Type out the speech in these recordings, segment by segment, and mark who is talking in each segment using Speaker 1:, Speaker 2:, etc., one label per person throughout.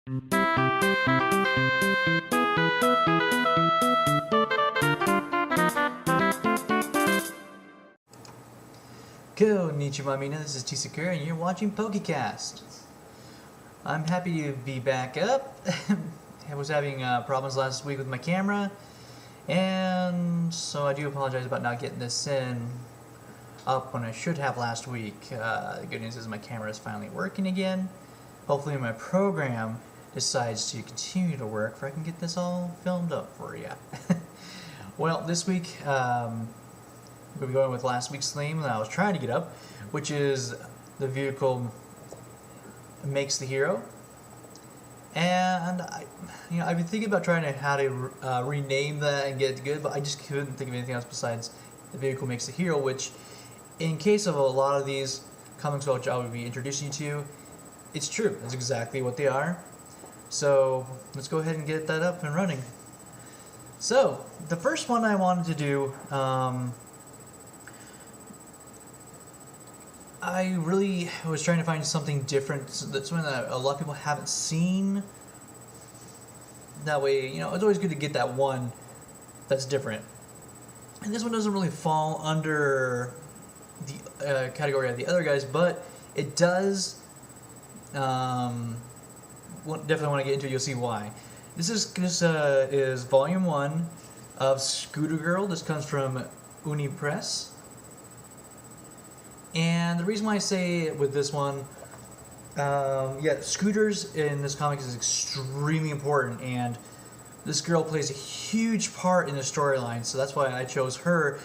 Speaker 1: Konnichiwa mina, this is Tisakura and you're watching PokéCast. I'm happy to be back up. I was having problems last week with my camera, and so I do apologize about not getting this up when I should have last week. The good news is my camera is finally working again. Hopefully my program decides to continue to work for I can get this all filmed up for you. Well, this week we'll be going with last week's theme that I was trying to get up, which is the vehicle makes the hero. And I've been thinking about trying to how to rename that and get it good, but I just couldn't think of anything else besides the vehicle makes the hero, which in case of a lot of these comics which I would be introducing you to, it's true. That's exactly what they are. So let's go ahead and get that up and running. So the first one I wanted to do, I really was trying to find something different, that's something that a lot of people haven't seen. That way, it's always good to get that one that's different. And this one doesn't really fall under the category of the other guys, but it does. Definitely want to get into it, you'll see why. This is volume 1 of Scooter Girl. This comes from Oni Press. And the reason why I say with this one, scooters in this comic is extremely important, and this girl plays a huge part in the storyline, so that's why I chose her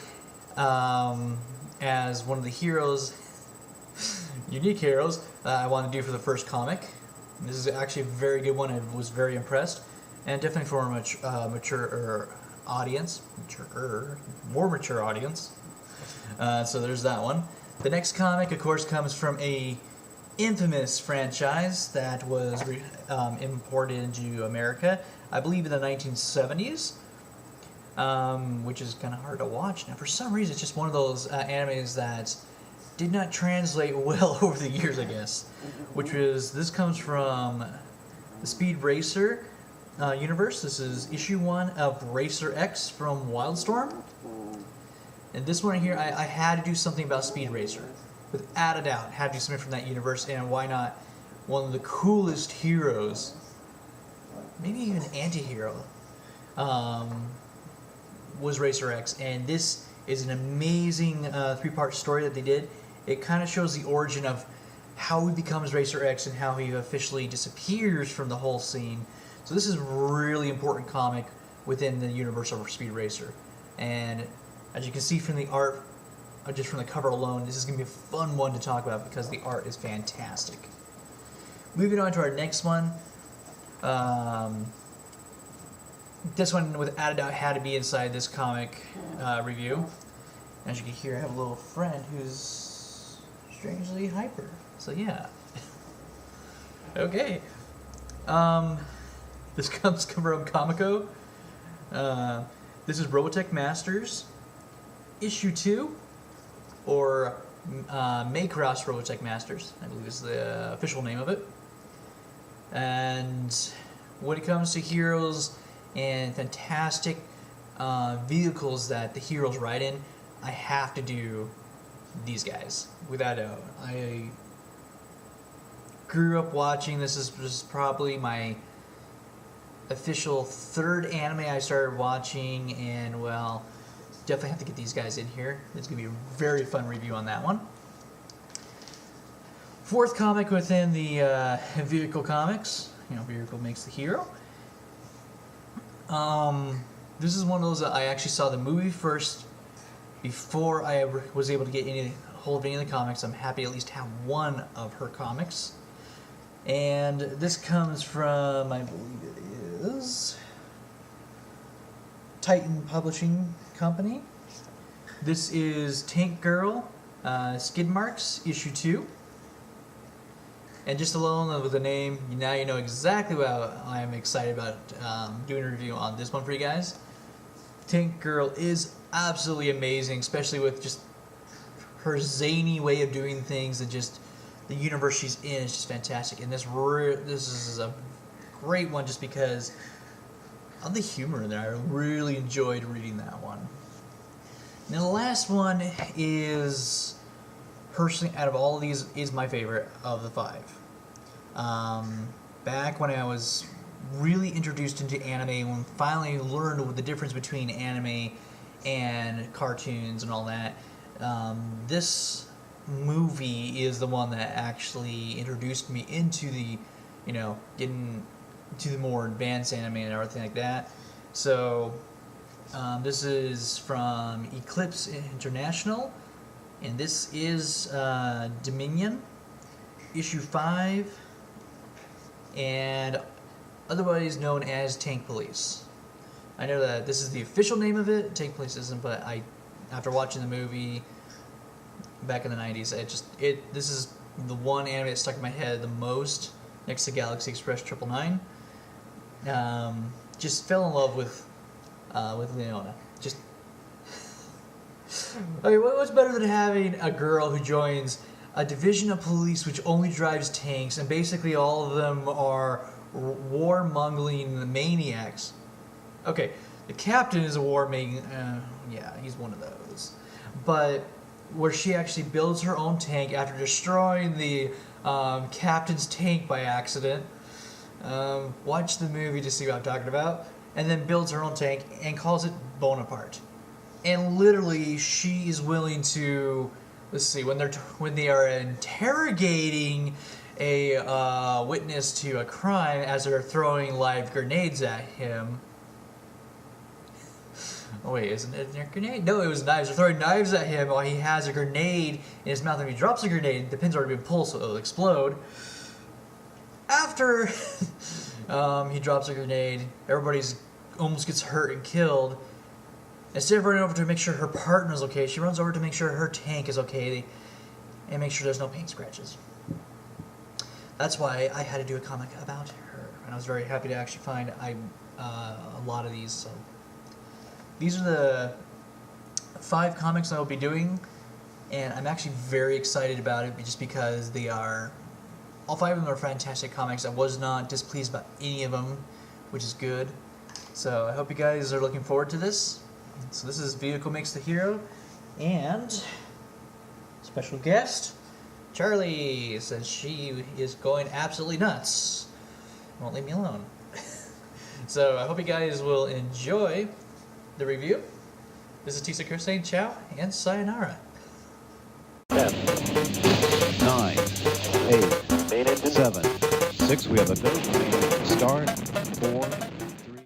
Speaker 1: as one of the heroes, unique heroes, I want to do for the first comic. This is actually a very good one. I was very impressed, and definitely for a mature audience, more mature audience. So there's that one. The next comic, of course, comes from a infamous franchise that was imported into America, I believe in the 1970s, which is kind of hard to watch. Now, for some reason, it's just one of those animes that did not translate well over the years, I guess. This comes from the Speed Racer universe. This is issue 1 of Racer X from Wildstorm. And this one here, I had to do something about Speed Racer. Without a doubt, had to do something from that universe, and why not one of the coolest heroes, maybe even anti-hero, was Racer X. And this is an amazing 3-part story that they did. It kind of shows the origin of how he becomes Racer X and how he officially disappears from the whole scene. So this is a really important comic within the universe of Speed Racer. And as you can see from the art, just from the cover alone, this is going to be a fun one to talk about because the art is fantastic. Moving on to our next one. This one, without a doubt, had to be inside this comic review. As you can hear, I have a little friend who's strangely hyper. So yeah. Okay. This comes from Comico. This is Robotech Masters, issue 2, or Macross Robotech Masters, I believe is the official name of it. And when it comes to heroes and fantastic vehicles that the heroes ride in, I have to do these guys, without a doubt. I grew up watching this. This is probably my official 3rd anime I started watching, and well, definitely have to get these guys in here. It's going to be a very fun review on that one. 4th comic within the vehicle comics. Vehicle makes the hero. This is one of those that I actually saw the movie first before I was able to get hold of any of the comics. I'm happy to at least have one of her comics. And this comes from, I believe it is, Titan Publishing Company. This is Tank Girl, Skidmarks, issue 2. And just alone with the name, now you know exactly what I'm excited about doing a review on this one for you guys. Tank Girl is absolutely amazing, especially with just her zany way of doing things, and just the universe she's in is just fantastic. And this is a great one just because of the humor in there. I really enjoyed reading that one. Now the last one is, personally, out of all of these, is my favorite of the 5. Back when I was really introduced into anime, when finally learned the difference between anime and cartoons and all that, this movie is the one that actually introduced me into the, getting to the more advanced anime and everything like that. So this is from Eclipse International, and this is Dominion, issue 5, and otherwise known as Tank Police. I know that this is the official name of it. Tank Police isn't, but after watching the movie back in the 90s, this is the one anime that stuck in my head the most, next to Galaxy Express 999. Just fell in love with Leona. Just okay. What's better than having a girl who joins a division of police which only drives tanks, and basically all of them are warmongering maniacs? Okay, the captain is a warmongering. Yeah, he's one of those. But where she actually builds her own tank after destroying the captain's tank by accident. Watch the movie to see what I'm talking about. And then builds her own tank and calls it Bonaparte. And literally, she is willing to, let's see, when they are interrogating a witness to a crime as they're throwing live grenades at him. Oh wait, isn't it a grenade? No, it was knives. They're throwing knives at him while he has a grenade in his mouth, and if he drops a grenade, the pin's already been pulled, so it'll explode. After he drops a grenade, everybody's almost gets hurt and killed. Instead of running over to make sure her partner's okay, she runs over to make sure her tank is okay and make sure there's no paint scratches. That's why I had to do a comic about her, and I was very happy to actually find a lot of these. So these are the 5 comics I will be doing, and I'm actually very excited about it just because they are, all 5 of them are fantastic comics. I was not displeased about any of them, which is good. So I hope you guys are looking forward to this. So this is Vehicle Makes the Hero, and special guest, Charlie, says she is going absolutely nuts. Won't leave me alone. So I hope you guys will enjoy the review. This is T-Secure saying ciao and sayonara.
Speaker 2: 10, 9, 8, 7, 6, we have a go. Start.